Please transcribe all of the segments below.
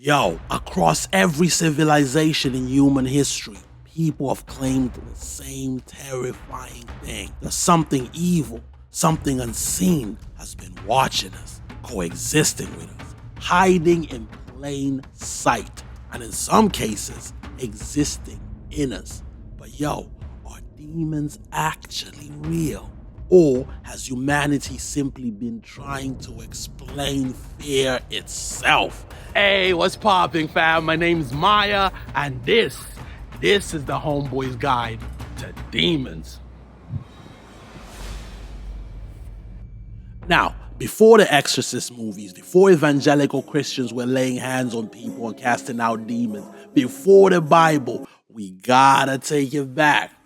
Yo, across every civilization in human history, people have claimed the same terrifying thing. That something evil, something unseen has been watching us, coexisting with us, hiding in plain sight, and in some cases, existing in us. But yo, are demons actually real? Or has humanity simply been trying to explain fear itself? Hey, what's popping, fam? My name's Maya, and this is the Homeboy's Guide to Demons. Now, before the Exorcist movies, before evangelical Christians were laying hands on people and casting out demons, before the Bible, we gotta take it back.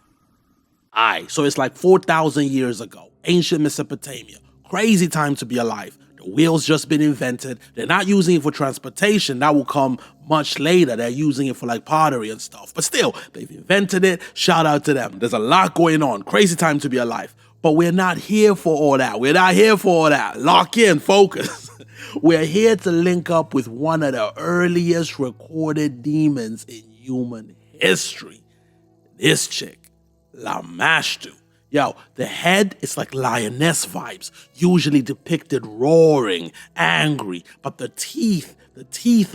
Alright, so it's like 4,000 years ago, ancient Mesopotamia. Crazy time to be alive. The wheel's just been invented. They're not using it for transportation. That will come much later. They're using it for like pottery and stuff. But still, they've invented it. Shout out to them. There's a lot going on. Crazy time to be alive. But we're not here for all that. We're not here for all that. Lock in, focus. We're here to link up with one of the earliest recorded demons in human history. This chick. Lamashtu. Yo, the head is like lioness vibes, usually depicted roaring, angry, but the teeth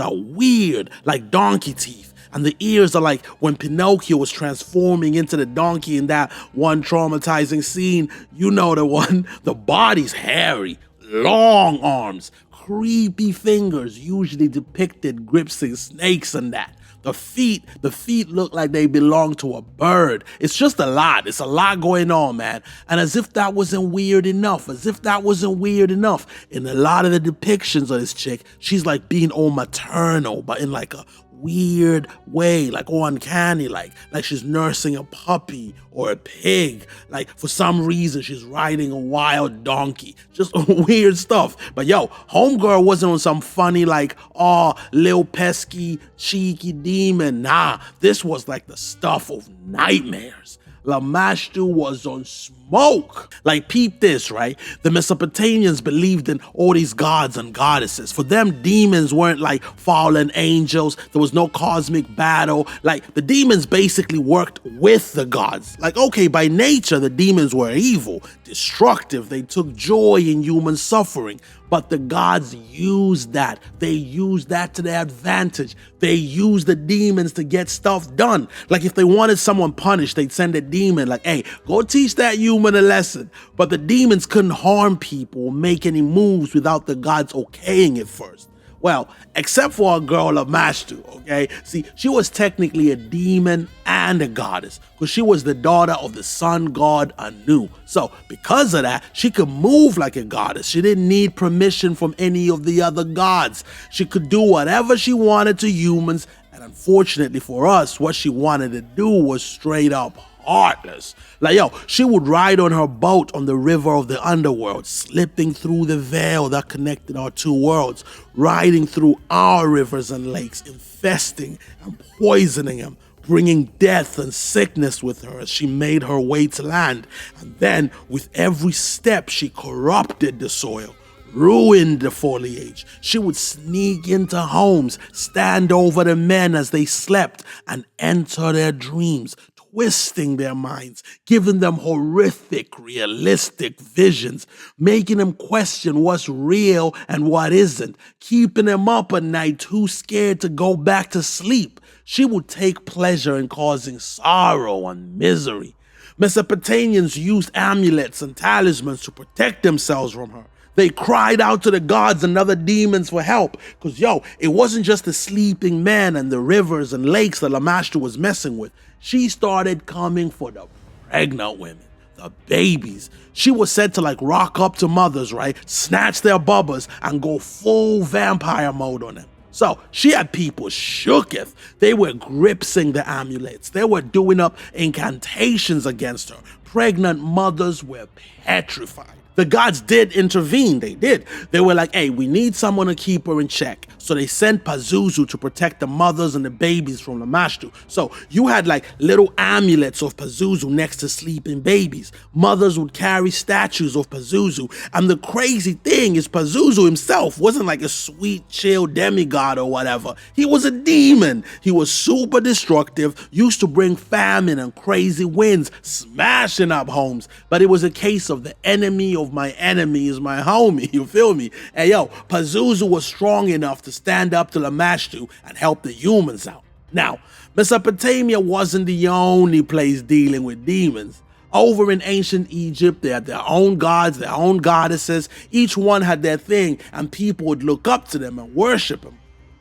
are weird, like donkey teeth. And the ears are like when Pinocchio was transforming into the donkey in that one traumatizing scene. You know the one. The body's hairy, long arms, creepy fingers, usually depicted gripping snakes and that. The feet look like they belong to a bird. It's just a lot. It's a lot going on, man. And as if that wasn't weird enough, in a lot of the depictions of this chick, she's like being all maternal, but in like a weird way, like all uncanny, like she's nursing a puppy or a pig. Like for some reason she's riding a wild donkey. Just weird stuff. But yo, homegirl wasn't on some funny like, oh, little pesky, cheeky demon. Nah, this was like the stuff of nightmares. Lamashtu was on smoke. Like, peep this, right? The Mesopotamians believed in all these gods and goddesses. For them, demons weren't like fallen angels. There was no cosmic battle. Like, the demons basically worked with the gods. Like, okay, by nature, the demons were evil, destructive. They took joy in human suffering. But the gods used that. They used that to their advantage. They used the demons to get stuff done. Like if they wanted someone punished, they'd send a demon like, hey, go teach that human a lesson. But the demons couldn't harm people or make any moves without the gods okaying it first. Well, except for our girl Lamashtu, okay? See, she was technically a demon and a goddess because she was the daughter of the sun god Anu. So because of that, she could move like a goddess. She didn't need permission from any of the other gods. She could do whatever she wanted to humans. And unfortunately for us, what she wanted to do was straight up heartless. Like, yo, she would ride on her boat on the river of the underworld, slipping through the veil that connected our two worlds, riding through our rivers and lakes, infesting and poisoning them, bringing death and sickness with her as she made her way to land. And then, with every step, she corrupted the soil, ruined the foliage. She would sneak into homes, stand over the men as they slept, and enter their dreams, twisting their minds, giving them horrific, realistic visions, making them question what's real and what isn't, keeping them up at night too scared to go back to sleep. She would take pleasure in causing sorrow and misery. Mesopotamians used amulets and talismans to protect themselves from her. They cried out to the gods and other demons for help. Because, yo, it wasn't just the sleeping men and the rivers and lakes that Lamashtu was messing with. She started coming for the pregnant women, the babies. She was said to like rock up to mothers, right? Snatch their bubbas and go full vampire mode on them. So she had people shooketh. They were gripsing the amulets. They were doing up incantations against her. Pregnant mothers were petrified. The gods did intervene, they did. They were like, hey, we need someone to keep her in check. So they sent Pazuzu to protect the mothers and the babies from Lamashtu. So you had like little amulets of Pazuzu next to sleeping babies. Mothers would carry statues of Pazuzu. And the crazy thing is Pazuzu himself wasn't like a sweet, chill demigod or whatever. He was a demon. He was super destructive, used to bring famine and crazy winds, smashing up homes. But it was a case of the enemy of my enemy is my homie, you feel me? Hey yo, Pazuzu was strong enough to stand up to Lamashtu and help the humans out. Now, Mesopotamia wasn't the only place dealing with demons. Over in ancient Egypt, they had their own gods, their own goddesses. Each one had their thing, and people would look up to them and worship them.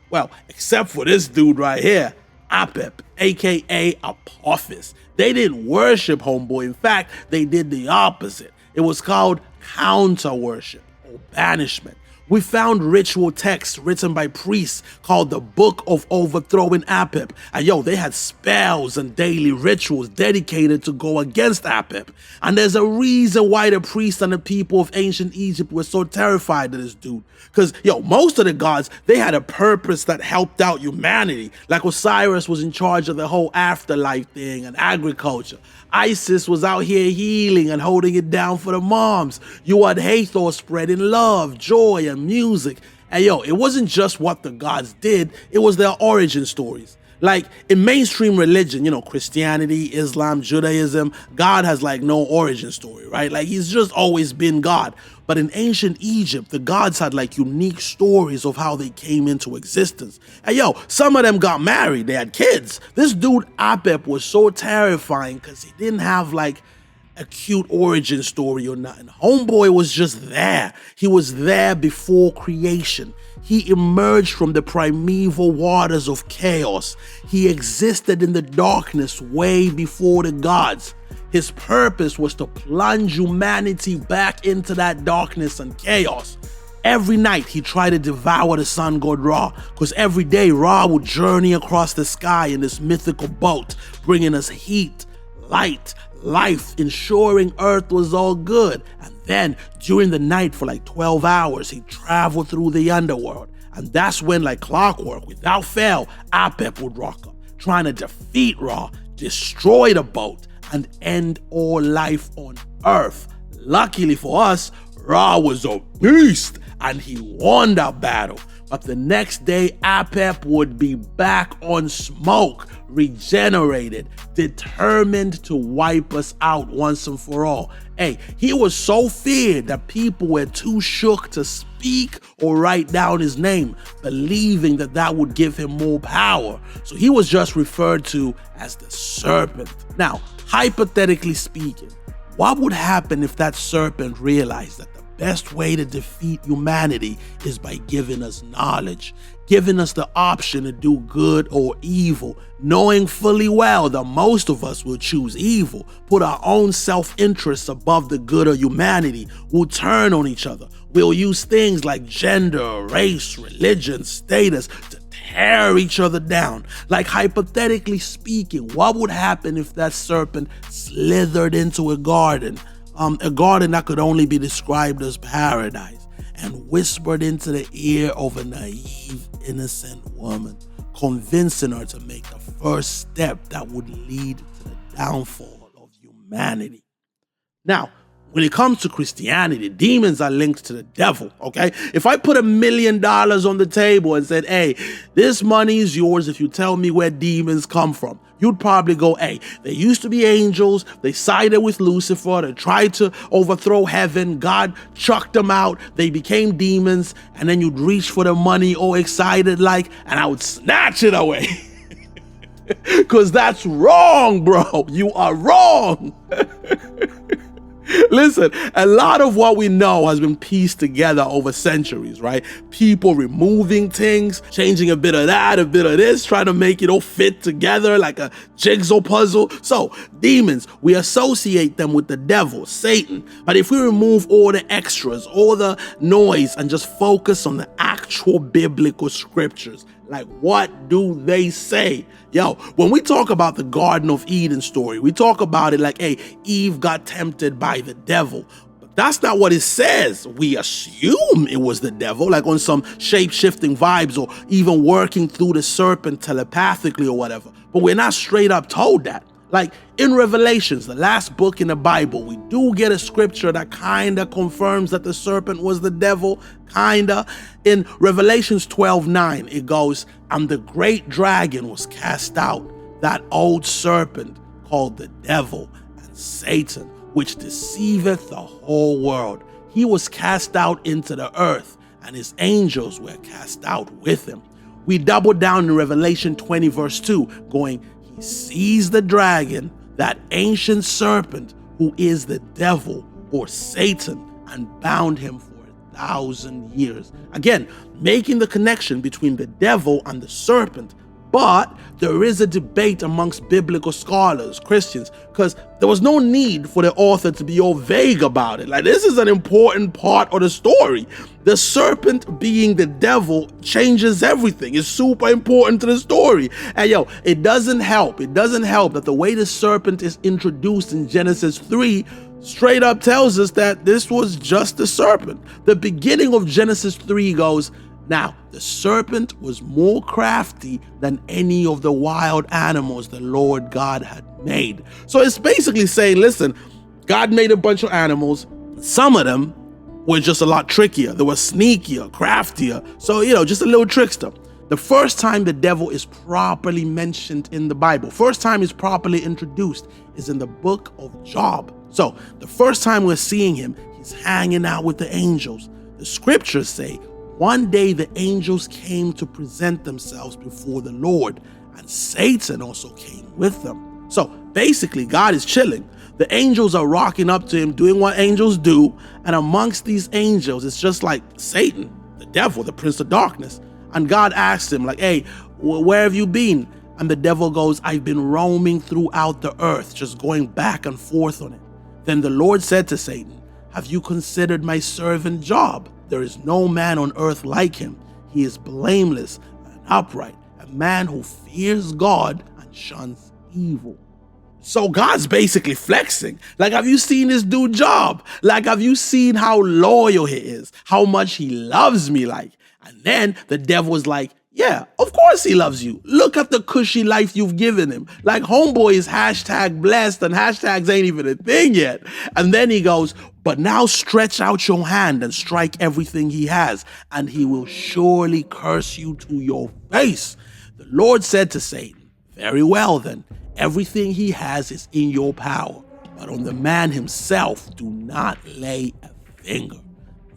Well, except for this dude right here, Apep, aka Apophis. They didn't worship Homeboy. In fact, they did the opposite. It was called counter worship or banishment. We found ritual texts written by priests called the Book of Overthrowing Apep. And yo, they had spells and daily rituals dedicated to go against Apep. And there's a reason why the priests and the people of ancient Egypt were so terrified of this dude. Because yo, most of the gods, they had a purpose that helped out humanity. Like Osiris was in charge of the whole afterlife thing and agriculture. Isis was out here healing and holding it down for the moms. You had Hathor spreading love, joy, and music. And yo, it wasn't just what the gods did, it was their origin stories. Like in mainstream religion, you know, Christianity, Islam, Judaism, God has like no origin story, right? Like he's just always been God. But in ancient Egypt, the gods had like unique stories of how they came into existence. And yo, some of them got married, they had kids. This dude Apep was so terrifying because he didn't have like a cute origin story or nothing. Homeboy was just there. He was there before creation. He emerged from the primeval waters of chaos. He existed in the darkness way before the gods. His purpose was to plunge humanity back into that darkness and chaos. Every night he tried to devour the sun god Ra, because every day Ra would journey across the sky in this mythical boat, bringing us heat, light, life, ensuring Earth was all good. And then during the night for like 12 hours, he traveled through the underworld. And that's when, like clockwork, without fail, Apep would rock up, trying to defeat Ra, destroy the boat, and end all life on Earth. Luckily for us, Ra was a beast, and he won that battle. But the next day, Apep would be back on smoke, regenerated, determined to wipe us out once and for all. Hey, he was so feared that people were too shook to speak or write down his name, believing that that would give him more power. So he was just referred to as the Serpent. Now, hypothetically speaking, what would happen if that serpent realized that the best way to defeat humanity is by giving us knowledge, giving us the option to do good or evil, knowing fully well that most of us will choose evil, put our own self-interests above the good of humanity, will turn on each other, we'll use things like gender, race, religion, status to tear each other down. Like hypothetically speaking, what would happen if that serpent slithered into a garden that could only be described as paradise, and whispered into the ear of a naive, innocent woman, convincing her to make the first step that would lead to the downfall of humanity? Now, when it comes to Christianity, demons are linked to the devil, okay? If I put $1 million on the table and said, hey, this money is yours if you tell me where demons come from, you'd probably go, hey, they used to be angels, they sided with Lucifer, they tried to overthrow heaven, God chucked them out, they became demons, and then you'd reach for the money all excited like, and I would snatch it away. Because that's wrong, bro. You are wrong. Listen, a lot of what we know has been pieced together over centuries, right? People removing things, changing a bit of that, a bit of this, trying to make it all fit together like a jigsaw puzzle. So, demons, we associate them with the devil, Satan. But if we remove all the extras, all the noise, and just focus on the actual biblical scriptures, like what do they say? Yo, when we talk about the Garden of Eden story, we talk about it like, hey, Eve got tempted by the devil. But That's not what it says. We assume it was the devil, like on some shape-shifting vibes or even working through the serpent telepathically or whatever. But we're not straight up told that. Like in Revelations, the last book in the Bible, we do get a scripture that kind of confirms that the serpent was the devil, kind of. In Revelations 12:9, it goes, and the great dragon was cast out, that old serpent called the devil and Satan, which deceiveth the whole world. He was cast out into the earth, and his angels were cast out with him. We double down in Revelation 20 verse 2, going, he seized the dragon, that ancient serpent, who is the devil or Satan, and bound him for 1,000 years. Again, making the connection between the devil and the serpent. But there is a debate amongst biblical scholars, Christians, because there was no need for the author to be all vague about it. Like, this is an important part of the story. The serpent being the devil changes everything. It's super important to the story. And it doesn't help. It doesn't help that the way the serpent is introduced in Genesis 3 straight up tells us that this was just the serpent. The beginning of Genesis 3 goes, now, the serpent was more crafty than any of the wild animals the Lord God had made. So it's basically saying, listen, God made a bunch of animals. Some of them were just a lot trickier. They were sneakier, craftier. So, just a little trickster. The first time the devil is properly mentioned in the Bible, first time he's properly introduced, is in the book of Job. So the first time we're seeing him, he's hanging out with the angels. The scriptures say, one day the angels came to present themselves before the Lord, and Satan also came with them. So basically, God is chilling. The angels are rocking up to him, doing what angels do. And amongst these angels, it's just like Satan, the devil, the prince of darkness. And God asks him, like, hey, where have you been? And the devil goes, I've been roaming throughout the earth, just going back and forth on it. Then the Lord said to Satan, have you considered my servant Job? There is no man on earth like him. He is blameless and upright, a man who fears God and shuns evil. So God's basically flexing. Like, have you seen this dude Job? Like, have you seen how loyal he is? How much he loves me, like? And then the devil was like, yeah, of course he loves you. Look at the cushy life you've given him. Like, Homeboy is hashtag blessed and hashtags ain't even a thing yet. And then he goes, but now stretch out your hand and strike everything he has, and he will surely curse you to your face. The Lord said to Satan, very well then, everything he has is in your power, but on the man himself do not lay a finger.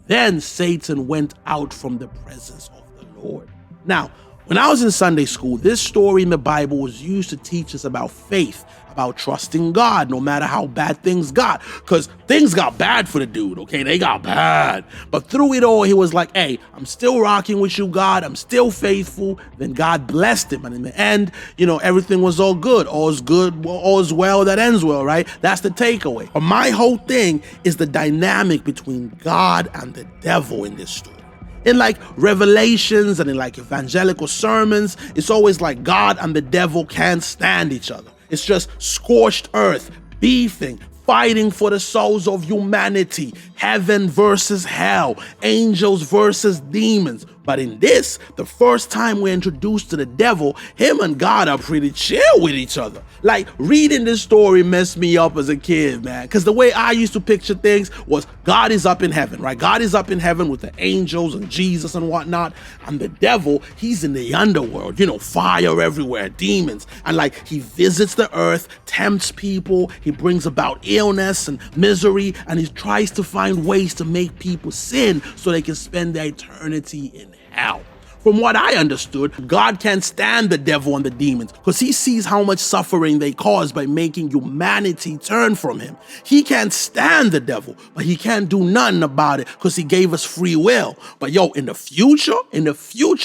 Then Satan went out from the presence of the Lord. Now, when I was in Sunday school, this story in the Bible was used to teach us about faith, about trusting God no matter how bad things got. Because things got bad for the dude, okay? They got bad. But through it all, he was like, hey, I'm still rocking with you, God. I'm still faithful. Then God blessed him. And in the end, everything was all good. All's good, all's well that ends well, right? That's the takeaway. But my whole thing is the dynamic between God and the devil in this story. In like Revelations and in like evangelical sermons, it's always like God and the devil can't stand each other. It's just scorched earth, beefing, fighting for the souls of humanity, heaven versus hell, angels versus demons. But in this, the first time we're introduced to the devil, him and God are pretty chill with each other. Like, reading this story messed me up as a kid, man. Because the way I used to picture things was God is up in heaven, right? God is up in heaven with the angels and Jesus and whatnot. And the devil, he's in the underworld, fire everywhere, demons. And like, he visits the earth, tempts people, he brings about illness and misery, and he tries to find ways to make people sin so they can spend their eternity in hell. From what I understood, God can't stand the devil and the demons because he sees how much suffering they cause by making humanity turn from him. He can't stand the devil, but he can't do nothing about it because he gave us free will. But in the future,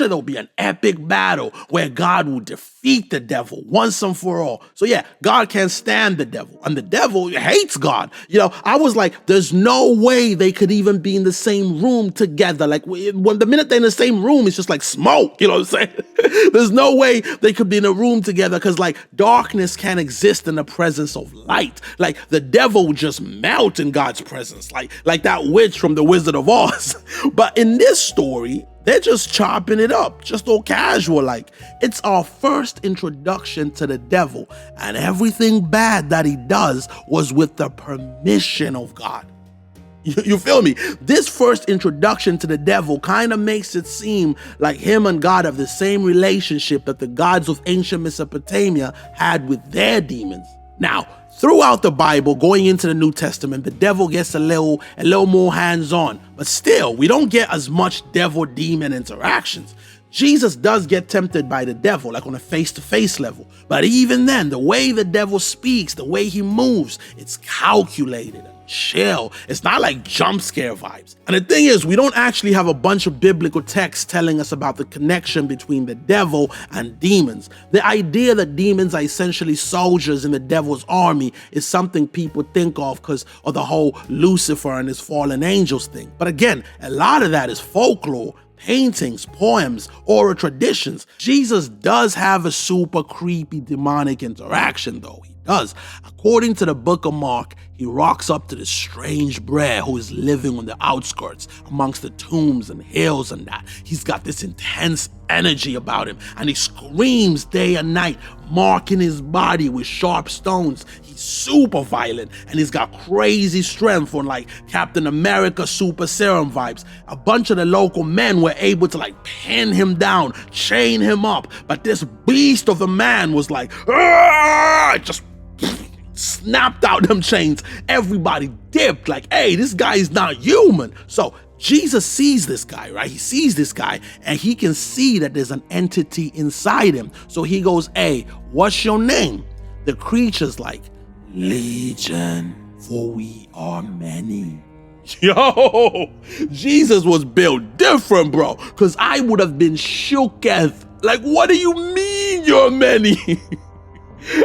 there'll be an epic battle where God will defeat the devil once and for all. So yeah, God can't stand the devil, and the devil hates God. I was like, there's no way they could even be in the same room together. Like, when the minute they're in the same room, it's just like smoke. You know what I'm saying? There's no way they could be in a room together because like darkness can't exist in the presence of light. Like the devil would just melt in God's presence, like that witch from the Wizard of Oz. But in this story, they're just chopping it up, just all casual. Like it's our first introduction to the devil, and everything bad that he does was with the permission of God. You feel me? This first introduction to the devil kind of makes it seem like him and God have the same relationship that the gods of ancient Mesopotamia had with their demons. Now, throughout the Bible, going into the New Testament, the devil gets a little more hands-on, but still, we don't get as much devil-demon interactions. Jesus does get tempted by the devil, like on a face-to-face level. But even then, the way the devil speaks, the way he moves, it's calculated and chill. It's not like jump scare vibes. And the thing is, we don't actually have a bunch of biblical texts telling us about the connection between the devil and demons. The idea that demons are essentially soldiers in the devil's army is something people think of because of the whole Lucifer and his fallen angels thing. But again, a lot of that is folklore, paintings, poems, oral traditions. Jesus does have a super creepy demonic interaction though. He does. According to the book of Mark, he rocks up to this strange brer who is living on the outskirts amongst the tombs and hills and that. He's got this intense energy about him and he screams day and night, marking his body with sharp stones. He's super violent and he's got crazy strength on like Captain America super serum vibes. A bunch of the local men were able to like pin him down, chain him up, but this beast of a man was like, just snapped out them chains. Everybody dipped like, hey, this guy is not human. So Jesus sees this guy, right? He sees this guy and he can see that there's an entity inside him. So he goes, hey, what's your name? The creature's like, Legion, for we are many. Yo, Jesus was built different, bro, because I would have been shooketh. Like, what do you mean you're many?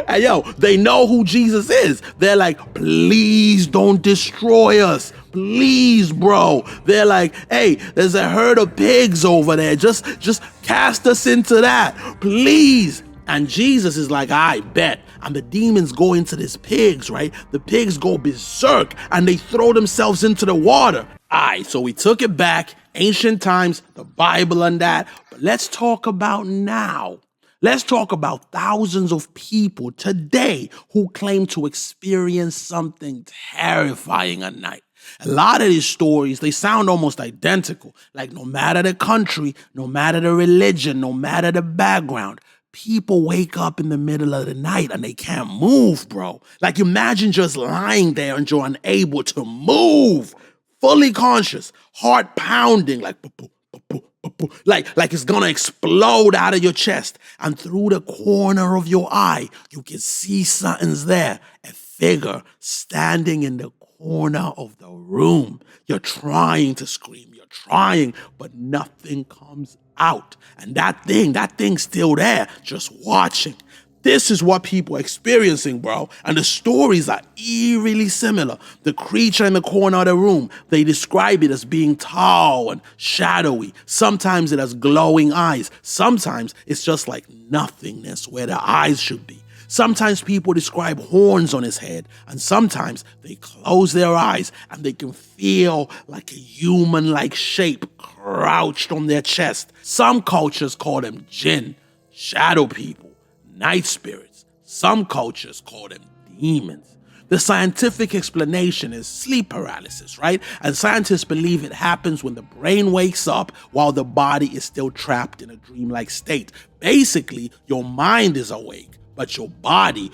And yo, they know who Jesus is. They're like, please don't destroy us. Please, bro. They're like, hey, there's a herd of pigs over there. Just cast us into that, please. And Jesus is like, I bet. And the demons go into these pigs, right? The pigs go berserk and they throw themselves into the water. Alright, so we took it back, ancient times, the Bible and that. But let's talk about now. Let's talk about thousands of people today who claim to experience something terrifying at night. A lot of these stories, they sound almost identical. Like no matter the country, no matter the religion, no matter the background, people wake up in the middle of the night and they can't move, bro. Like imagine just lying there and you're unable to move, fully conscious, heart pounding, like like it's gonna explode out of your chest, and through the corner of your eye, you can see something's there, a figure standing in the corner of the room. You're trying to scream, you're trying, but nothing comes out. And that thing's still there, just watching. This is what people are experiencing, bro. And the stories are eerily similar. The creature in the corner of the room, they describe it as being tall and shadowy. Sometimes it has glowing eyes. Sometimes it's just like nothingness where the eyes should be. Sometimes people describe horns on his head, and sometimes they close their eyes and they can feel like a human-like shape crouched on their chest. Some cultures call them jinn, shadow people, night spirits. Some cultures call them demons. The scientific explanation is sleep paralysis, right? And scientists believe it happens when the brain wakes up while the body is still trapped in a dreamlike state. Basically, your mind is awake, but your body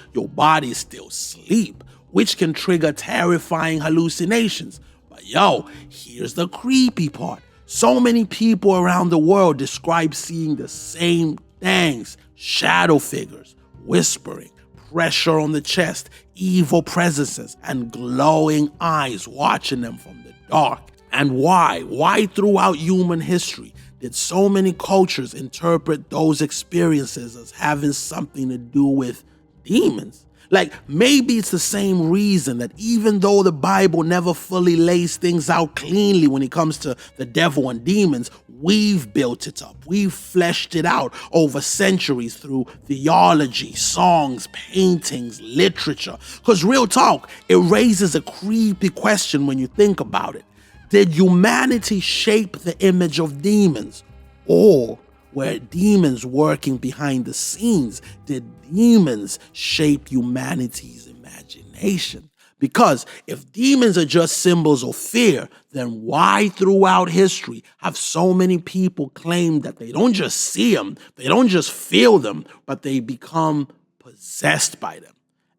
is still asleep, which can trigger terrifying hallucinations. But yo, here's the creepy part. So many people around the world describe seeing the same things: shadow figures, whispering, pressure on the chest, evil presences, and glowing eyes watching them from the dark. And why? Why throughout human history did so many cultures interpret those experiences as having something to do with demons? Like, maybe it's the same reason that even though the Bible never fully lays things out cleanly when it comes to the devil and demons, We've built it up. We've fleshed it out over centuries through theology, songs, paintings, literature. Because real talk, it raises a creepy question when you think about it. Did humanity shape the image of demons? Or were demons working behind the scenes? Did demons shape humanity's imagination? Because if demons are just symbols of fear, then why throughout history have so many people claimed that they don't just see them, they don't just feel them, but they become possessed by them?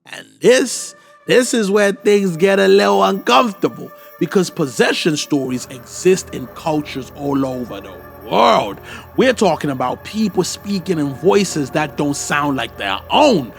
And this is where things get a little uncomfortable, because possession stories exist in cultures all over the world. We're talking about people speaking in voices that don't sound like their own,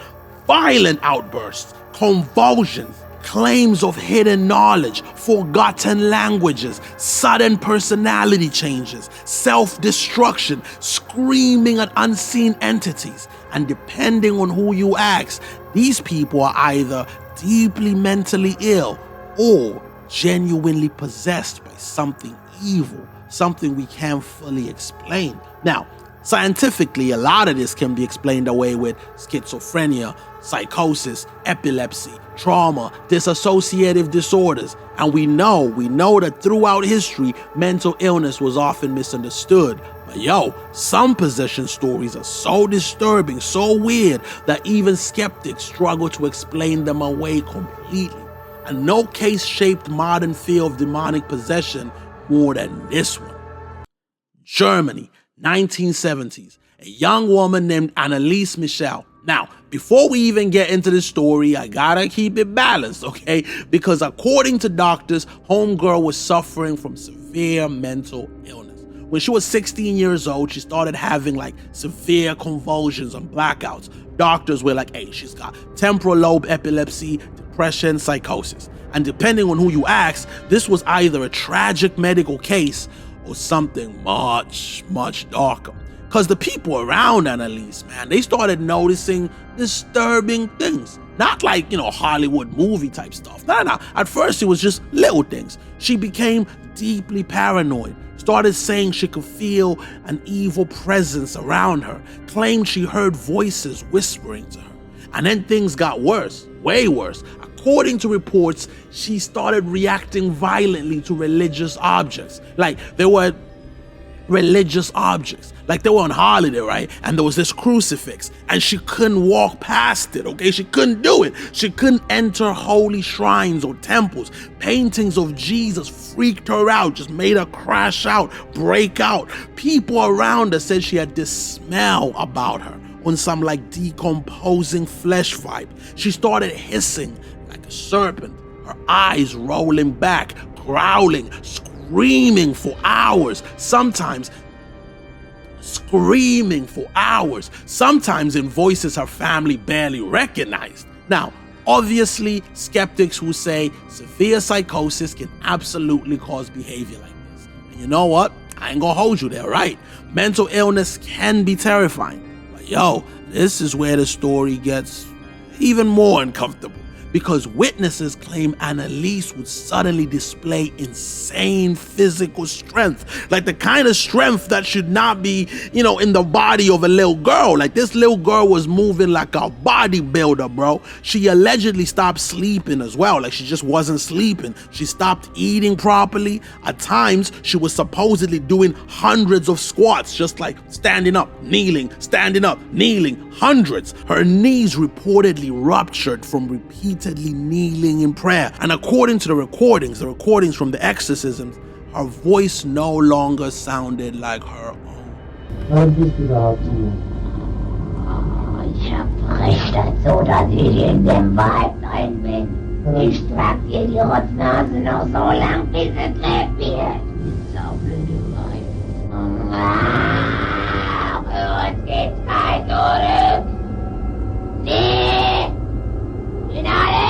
violent outbursts, convulsions, claims of hidden knowledge, forgotten languages, sudden personality changes, self-destruction, screaming at unseen entities. And depending on who you ask, these people are either deeply mentally ill or genuinely possessed by something evil, something we can't fully explain. Now, scientifically, a lot of this can be explained away with schizophrenia, psychosis, epilepsy, trauma, dissociative disorders. And we know that throughout history, mental illness was often misunderstood. But some possession stories are so disturbing, so weird, that even skeptics struggle to explain them away completely. And no case shaped modern fear of demonic possession more than this one. Germany, 1970s. A young woman named Anneliese Michel. Now, before we even get into this story, I gotta keep it balanced, okay? Because according to doctors, homegirl was suffering from severe mental illness. When she was 16 years old, she started having severe convulsions and blackouts. Doctors were like, hey, she's got temporal lobe epilepsy, depression, psychosis. And depending on who you ask, this was either a tragic medical case or something much, much darker. Because the people around Anneliese, man, they started noticing disturbing things. Not Hollywood movie type stuff. No. At first, it was just little things. She became deeply paranoid, started saying she could feel an evil presence around her, claimed she heard voices whispering to her. And then things got worse, way worse. According to reports, she started reacting violently to religious objects. There were religious objects. They were on holiday, right? And there was this crucifix, and she couldn't walk past it, okay? She couldn't do it. She couldn't enter holy shrines or temples. Paintings of Jesus freaked her out, just made her crash out, break out. People around her said she had this smell about her, on some decomposing flesh vibe. She started hissing like a serpent, her eyes rolling back, growling, screaming for hours, sometimes screaming for hours, sometimes in voices her family barely recognized. Now, obviously, skeptics who say severe psychosis can absolutely cause behavior like this. And you know what? I ain't gonna hold you there, right? Mental illness can be terrifying. But this is where the story gets even more uncomfortable. Because witnesses claim Anneliese would suddenly display insane physical strength. The kind of strength that should not be, in the body of a little girl. This little girl was moving like a bodybuilder, bro. She allegedly stopped sleeping as well. She just wasn't sleeping. She stopped eating properly. At times, she was supposedly doing hundreds of squats, just standing up, kneeling, hundreds. Her knees reportedly ruptured from repeated kneeling in prayer. And according to the recordings from the exorcisms, her voice no longer sounded like her own. Ich spreche das so, dass ich in dem Wald rein bin. Ich trag dir die Rotznase noch so lang, bis es leer wird. Saublöde Weib. Für uns geht's kein zurück. Nee! In alle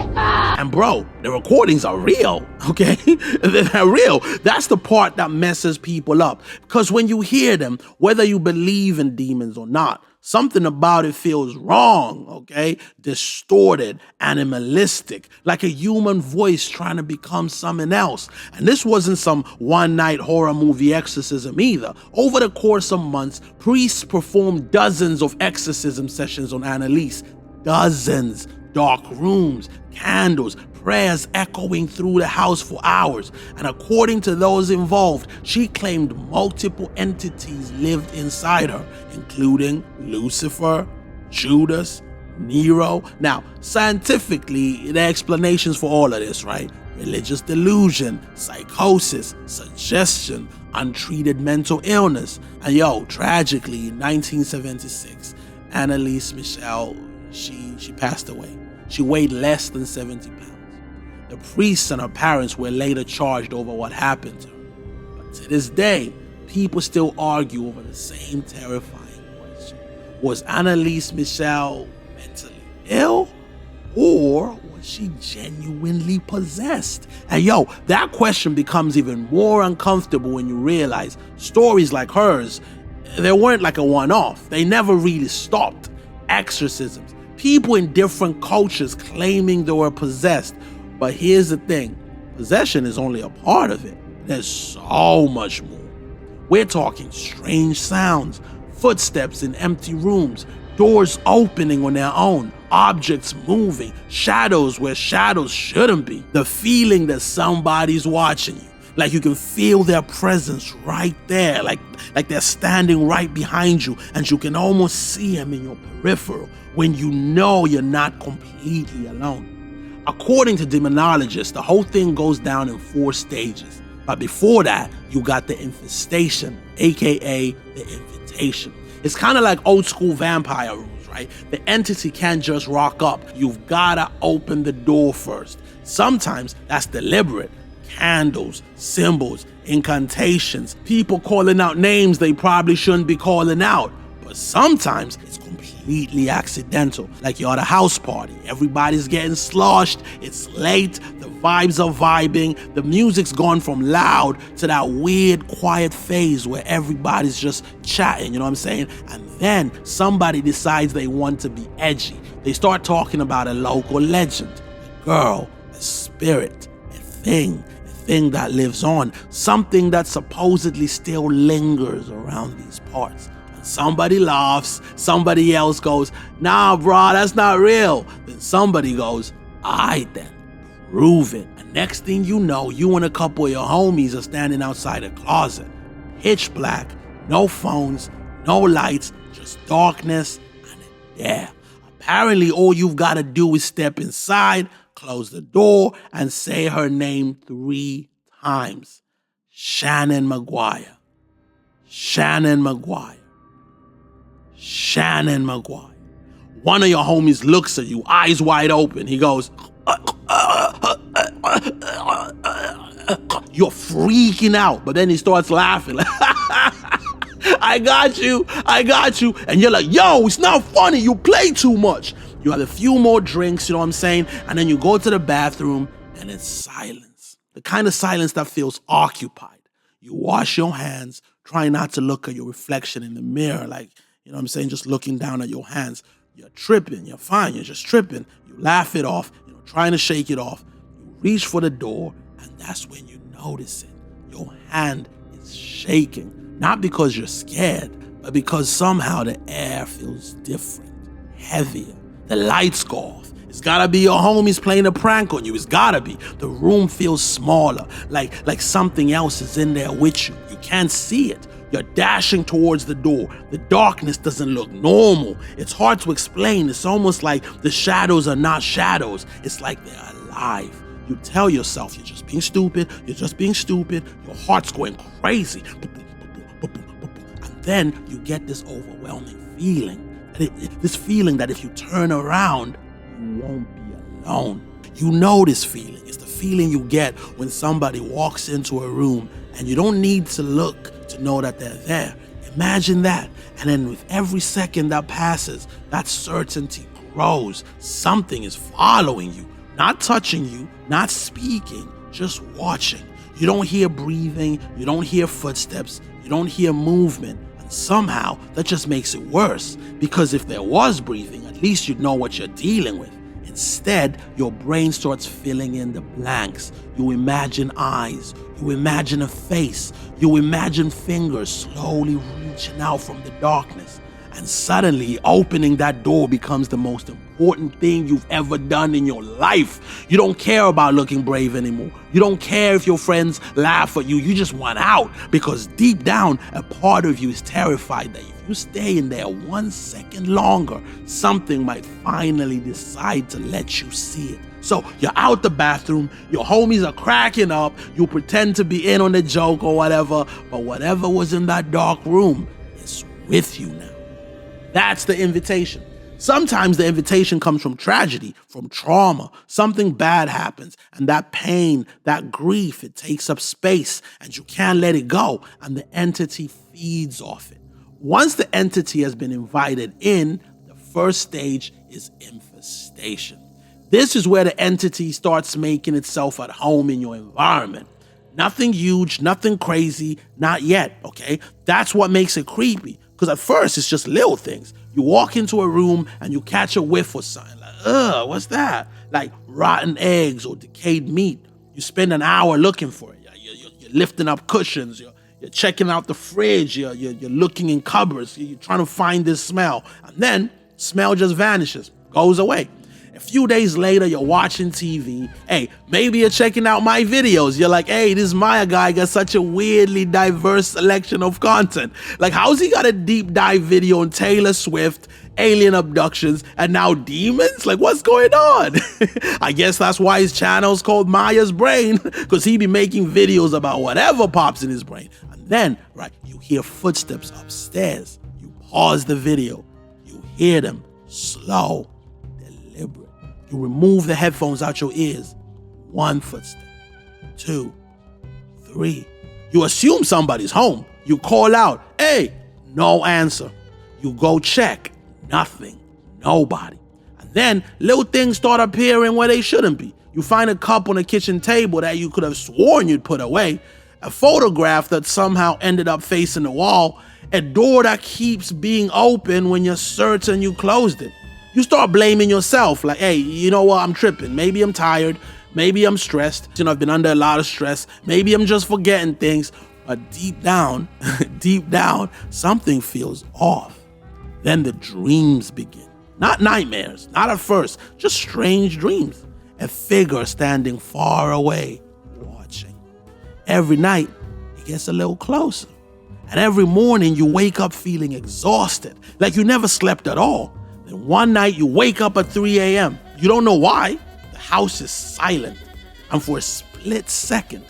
Ewigkeit! And bro, the recordings are real, okay? They're real. That's the part that messes people up. Because when you hear them, whether you believe in demons or not, something about it feels wrong, okay? Distorted, animalistic, like a human voice trying to become something else. And this wasn't some one-night horror movie exorcism either. Over the course of months, priests performed dozens of exorcism sessions on Anneliese. Dozens. Dark rooms, candles, prayers echoing through the house for hours. And according to those involved, she claimed multiple entities lived inside her, including Lucifer, Judas, Nero. Now, scientifically, there are explanations for all of this, right? Religious delusion, psychosis, suggestion, untreated mental illness. And tragically, in 1976, Anneliese Michel, she passed away. She weighed less than 70 pounds. The priests and her parents were later charged over what happened to her. But to this day, people still argue over the same terrifying question. Was Anneliese Michel mentally ill? Or was she genuinely possessed? And that question becomes even more uncomfortable when you realize stories like hers, they weren't like a one-off. They never really stopped. Exorcisms, people in different cultures claiming they were possessed. But here's the thing, possession is only a part of it. There's so much more. We're talking strange sounds, footsteps in empty rooms, doors opening on their own, objects moving, shadows where shadows shouldn't be. The feeling that somebody's watching you. Like you can feel their presence right there, like they're standing right behind you, and you can almost see them in your peripheral when you know you're not completely alone. According to demonologists, the whole thing goes down in 4 stages. But before that, you got the infestation, aka the invitation. It's kind of like old school vampire rules, right? The entity can't just rock up. You've gotta open the door first. Sometimes that's deliberate. Candles, symbols, incantations, people calling out names they probably shouldn't be calling out. But sometimes it's completely accidental, like you're at a house party. Everybody's getting sloshed, it's late, the vibes are vibing, the music's gone from loud to that weird quiet phase where everybody's just chatting, you know what I'm saying? And then somebody decides they want to be edgy. They start talking about a local legend, a girl, a spirit, a thing that lives on, something that supposedly still lingers around these parts. And somebody laughs, somebody else goes, nah, bro, that's not real. Then somebody goes, alright then, prove it. And next thing you know, you and a couple of your homies are standing outside a closet. Pitch black, no phones, no lights, just darkness and a dare. Apparently, all you've got to do is step inside, close the door, and say her name 3 times. Shannon Maguire. Shannon Maguire. Shannon Maguire. One of your homies looks at you, eyes wide open. He goes, you're freaking out. But then he starts laughing. I got you. And you're like, yo, it's not funny. You play too much. You have a few more drinks, you know what I'm saying? And then you go to the bathroom and it's silence. The kind of silence that feels occupied. You wash your hands, try not to look at your reflection in the mirror, like, you know what I'm saying? Just looking down at your hands. You're tripping, you're fine, you're just tripping. You laugh it off, trying to shake it off. You reach for the door, and that's when you notice it. Your hand is shaking. Not because you're scared, but because somehow the air feels different, heavier. The lights go off. It's gotta be your homies playing a prank on you. It's gotta be. The room feels smaller, like something else is in there with you. You can't see it. You're dashing towards the door. The darkness doesn't look normal. It's hard to explain. It's almost like the shadows are not shadows. It's like they're alive. You tell yourself you're just being stupid. You're just being stupid. Your heart's going crazy. And then you get this overwhelming feeling. This feeling that if you turn around, you won't be alone. You know this feeling. It's the feeling you get when somebody walks into a room and you don't need to look to know that they're there. Imagine that. And then with every second that passes, that certainty grows. Something is following you. Not touching you, not speaking, just watching. You don't hear breathing, you don't hear footsteps, you don't hear movement. And somehow that just makes it worse, because if there was breathing, at least you'd know what you're dealing with. Instead, your brain starts filling in the blanks. You imagine eyes, you imagine a face, you imagine fingers slowly reaching out from the darkness. And suddenly, opening that door becomes the most important thing you've ever done in your life. You don't care about looking brave anymore. You don't care if your friends laugh at you. You just want out, because deep down, a part of you is terrified that if you stay in there 1 second longer, something might finally decide to let you see it. So you're out the bathroom, your homies are cracking up, you pretend to be in on the joke or whatever, but whatever was in that dark room is with you now. That's the invitation. Sometimes the invitation comes from tragedy, from trauma. Something bad happens, and that pain, that grief, it takes up space, and you can't let it go, and the entity feeds off it. Once the entity has been invited in, the first stage is infestation. This is where the entity starts making itself at home in your environment. Nothing huge, nothing crazy, not yet, okay? That's what makes it creepy. Because at first, it's just little things. You walk into a room and you catch a whiff or something. Like, ugh, what's that? Like rotten eggs or decayed meat. You spend an hour looking for it. You're lifting up cushions. You're checking out the fridge. You're looking in cupboards. You're trying to find this smell. And then smell just vanishes, goes away. A few days later, you're watching TV. Hey, maybe you're checking out my videos. You're like, hey, this Maya guy got such a weirdly diverse selection of content. Like, how's he got a deep dive video on Taylor Swift, alien abductions, and now demons? Like, what's going on? I guess that's why his channel's called Maya's Brain, because he be making videos about whatever pops in his brain. And then, right, you hear footsteps upstairs. You pause the video. You hear them slow, deliberate. You remove the headphones out your ears. 1 footstep, 2, 3. You assume somebody's home. You call out, hey, no answer. You go check, nothing, nobody. And then little things start appearing where they shouldn't be. You find a cup on a kitchen table that you could have sworn you'd put away, a photograph that somehow ended up facing the wall, a door that keeps being open when you're certain you closed it. You start blaming yourself, like, hey, you know what, I'm tripping. Maybe I'm tired. Maybe I'm stressed. I've been under a lot of stress. Maybe I'm just forgetting things. But deep down, something feels off. Then the dreams begin. Not nightmares, not at first, just strange dreams. A figure standing far away, watching. Every night, it gets a little closer. And every morning, you wake up feeling exhausted, like you never slept at all. Then one night, you wake up at 3 a.m. You don't know why. The house is silent. And for a split second,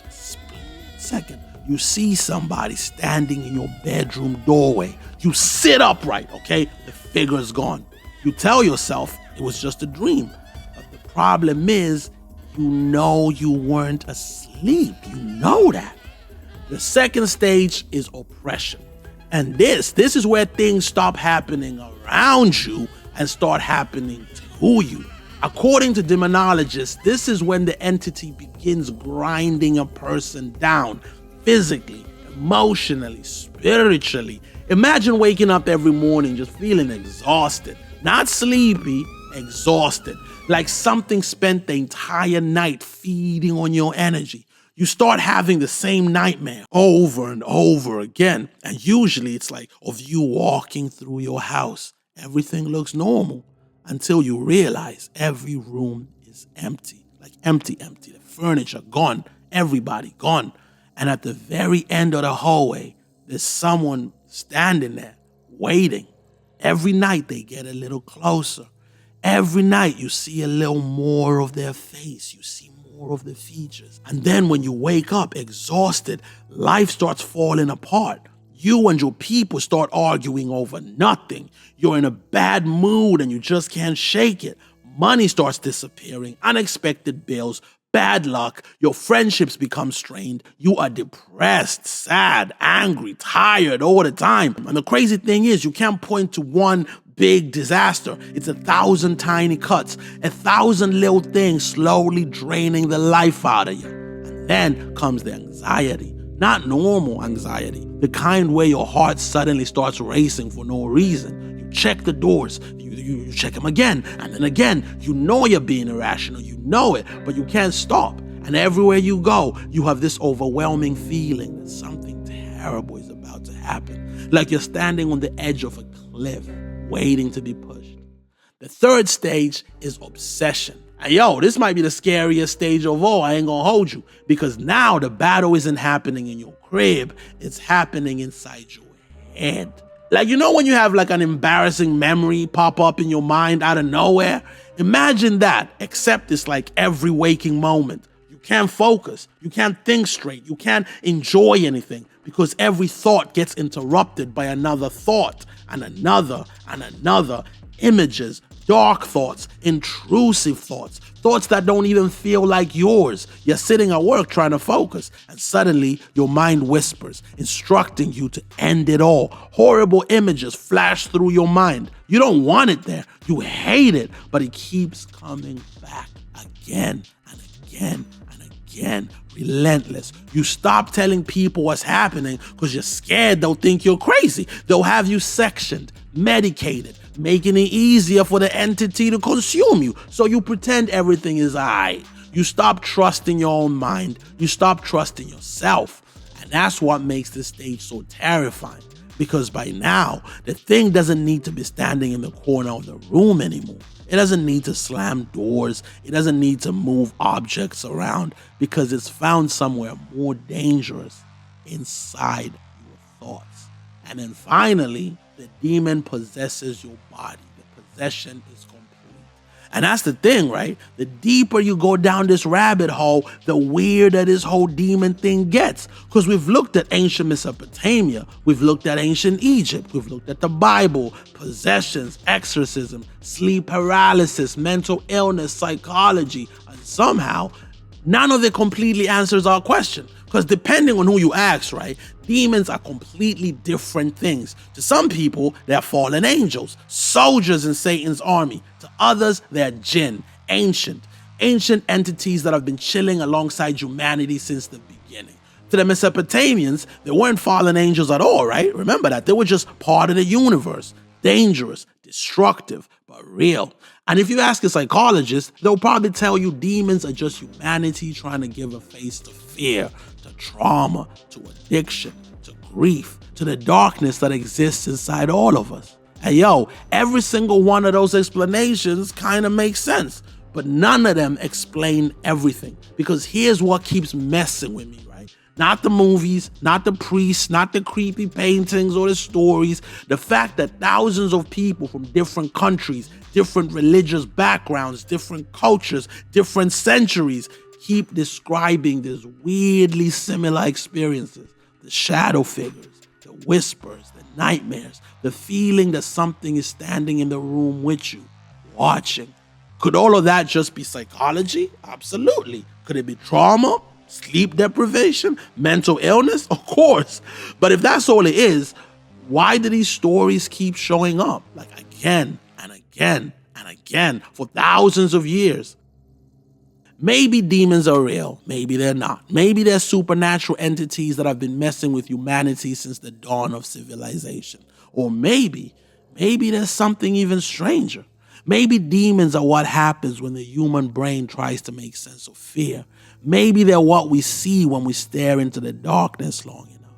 you see somebody standing in your bedroom doorway. You sit upright, okay? The figure's gone. You tell yourself it was just a dream. But the problem is, you know you weren't asleep. You know that. The second stage is oppression. And this is where things stop happening around you and start happening to you. According to demonologists, this is when the entity begins grinding a person down, physically, emotionally, spiritually. Imagine waking up every morning just feeling exhausted, not sleepy, exhausted, like something spent the entire night feeding on your energy. You start having the same nightmare over and over again. And usually it's like of you walking through your house. Everything looks normal until you realize every room is empty, like empty. The furniture gone, everybody gone. And at the very end of the hallway, there's someone standing there waiting. Every night they get a little closer. Every night you see a little more of their face. You see more of the features. And then when you wake up exhausted, life starts falling apart. You and your people start arguing over nothing. You're in a bad mood and you just can't shake it. Money starts disappearing, unexpected bills, bad luck, your friendships become strained. You are depressed, sad, angry, tired all the time. And the crazy thing is, you can't point to one big disaster. It's 1,000 tiny cuts, 1,000 little things slowly draining the life out of you. And then comes the anxiety. Not normal anxiety, the kind where your heart suddenly starts racing for no reason. You check the doors, you check them again, and then again. You know you're being irrational, you know it, but you can't stop. And everywhere you go, you have this overwhelming feeling that something terrible is about to happen. Like you're standing on the edge of a cliff, waiting to be pushed. The third stage is obsession. And yo, this might be the scariest stage of all, I ain't gonna hold you. Because now the battle isn't happening in your crib, it's happening inside your head. Like, you know when you have like an embarrassing memory pop up in your mind out of nowhere? Imagine that, except it's like every waking moment. You can't focus, you can't think straight, you can't enjoy anything because every thought gets interrupted by another thought and another and another. Images, dark thoughts, intrusive thoughts, thoughts that don't even feel like yours. You're sitting at work trying to focus, and suddenly your mind whispers, instructing you to end it all. Horrible images flash through your mind. You don't want it there. You hate it, but it keeps coming back again and again and again. Relentless. You stop telling people what's happening because you're scared they'll think you're crazy. They'll have you sectioned, medicated, making it easier for the entity to consume you. So you pretend everything is alright. You stop trusting your own mind. You stop trusting yourself. And that's what makes this stage so terrifying. Because by now, the thing doesn't need to be standing in the corner of the room anymore. It doesn't need to slam doors. It doesn't need to move objects around because it's found somewhere more dangerous inside your thoughts. And then finally, the demon possesses your body. The possession is complete. And that's the thing, right? The deeper you go down this rabbit hole, the weirder this whole demon thing gets. Because we've looked at ancient Mesopotamia, we've looked at ancient Egypt, we've looked at the Bible, possessions, exorcism, sleep paralysis, mental illness, psychology, and somehow none of it completely answers our question. Because depending on who you ask, right, demons are completely different things. To some people, they're fallen angels, soldiers in Satan's army. To others, they're jinn, ancient entities that have been chilling alongside humanity since the beginning. To the Mesopotamians, they weren't fallen angels at all, right? Remember that. They were just part of the universe. Dangerous, destructive, but real. And if you ask a psychologist, they'll probably tell you demons are just humanity trying to give a face to fear, to trauma, to addiction, to grief, to the darkness that exists inside all of us. And yo, every single one of those explanations kind of makes sense, but none of them explain everything. Because here's what keeps messing with me, right? Not the movies, not the priests, not the creepy paintings or the stories. The fact that thousands of people from different countries, different religious backgrounds, different cultures, different centuries keep describing these weirdly similar experiences. The shadow figures, the whispers, the nightmares, the feeling that something is standing in the room with you, watching. Could all of that just be psychology? Absolutely. Could it be trauma? Sleep deprivation, mental illness? Of course. But if that's all it is, why do these stories keep showing up? Like again and again and again for thousands of years? Maybe demons are real. Maybe they're not. Maybe they're supernatural entities that have been messing with humanity since the dawn of civilization. Or maybe there's something even stranger. Maybe demons are what happens when the human brain tries to make sense of fear. Maybe they're what we see when we stare into the darkness long enough.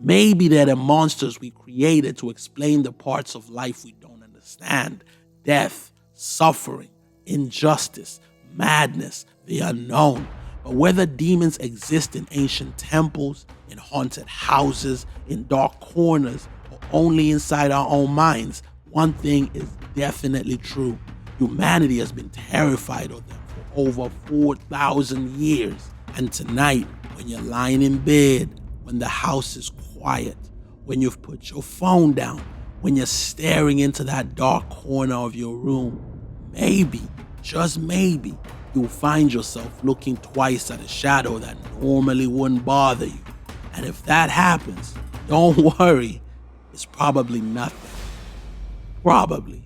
Maybe they're the monsters we created to explain the parts of life we don't understand. Death, suffering, injustice, madness, the unknown. But whether demons exist in ancient temples, in haunted houses, in dark corners, or only inside our own minds, one thing is definitely true. Humanity has been terrified of them for over 4,000 years. And tonight, when you're lying in bed, when the house is quiet, when you've put your phone down, when you're staring into that dark corner of your room, maybe, just maybe, you'll find yourself looking twice at a shadow that normally wouldn't bother you. And if that happens, don't worry, it's probably nothing. Probably.